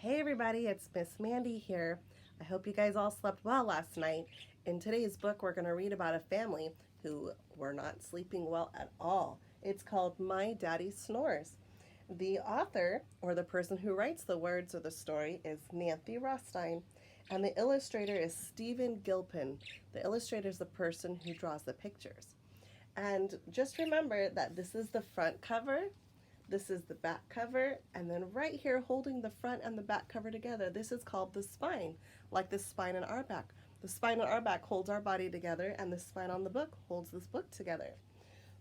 Hey everybody, it's Miss Mandy here. I hope you guys all slept well last night. In today's book, we're going to read about a family who were not sleeping well at all. It's called My Daddy Snores. The author, or the person who writes the words of the story, is Nancy Rothstein, and the illustrator is Stephen Gilpin. The illustrator is the person who draws the pictures. And just remember that this is the front cover. This is the back cover, and then right here holding the front and the back cover together, this is called the spine, like the spine in our back. The spine in our back holds our body together, and the spine on the book holds this book together.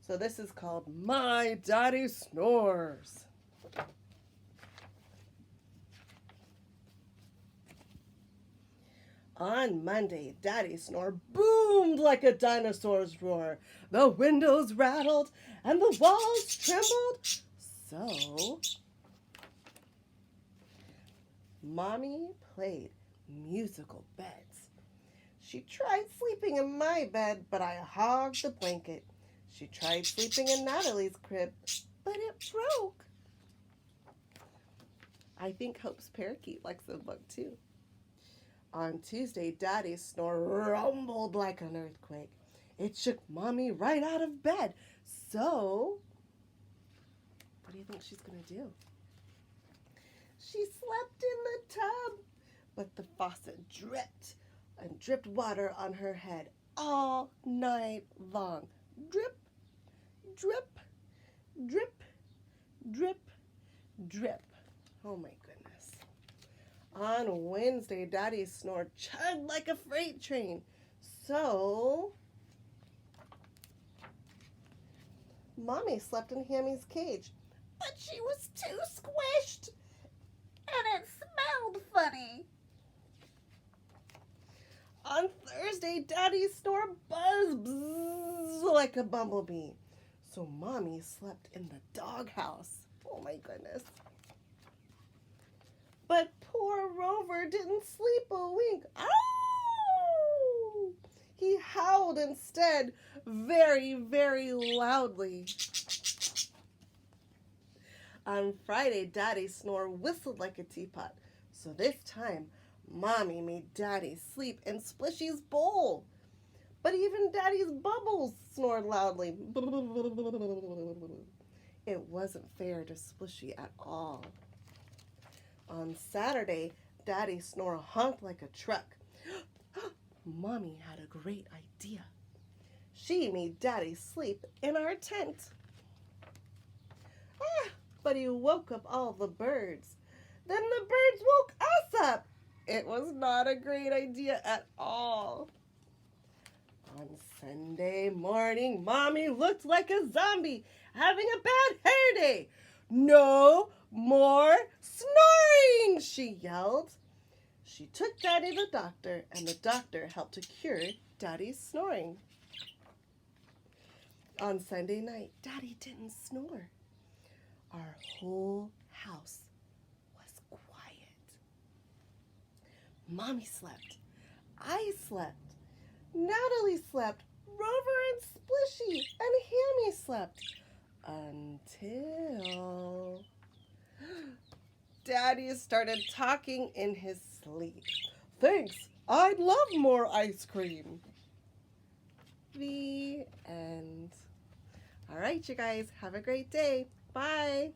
So this is called My Daddy Snores. On Monday, Daddy snore boomed like a dinosaur's roar. The windows rattled and the walls trembled. So, Mommy played musical beds. She tried sleeping in my bed, but I hogged the blanket. She tried sleeping in Natalie's crib, but it broke. I think Hope's parakeet likes the book too. On Tuesday, Daddy's snore rumbled like an earthquake. It shook Mommy right out of bed. So, what do you think she's going to do? She slept in the tub, but the faucet dripped and dripped water on her head all night long. Drip, drip, drip, drip, drip. Oh my goodness. On Wednesday, Daddy snore chugged like a freight train. So, Mommy slept in Hammy's cage, but she was too squished, and it smelled funny. On Thursday, Daddy snore buzzed like a bumblebee. So Mommy slept in the doghouse. Oh my goodness. But poor Rover didn't sleep a wink. Ow! He howled instead, very, very loudly. On Friday, Daddy snore whistled like a teapot. So this time, Mommy made Daddy sleep in Splishy's bowl. But even Daddy's bubbles snored loudly. It wasn't fair to Splishy at all. On Saturday, Daddy snore honked like a truck. Mommy had a great idea. She made Daddy sleep in our tent. But he woke up all the birds. Then the birds woke us up. It was not a great idea at all. On Sunday morning, Mommy looked like a zombie having a bad hair day. No more snoring, she yelled. She took Daddy to the doctor, and the doctor helped to cure Daddy's snoring. On Sunday night, Daddy didn't snore. Our whole house was quiet. Mommy slept. I slept. Natalie slept. Rover and Splishy and Hammy slept. Until Daddy started talking in his sleep. Thanks, I'd love more ice cream. The end. All right, you guys, have a great day. Bye.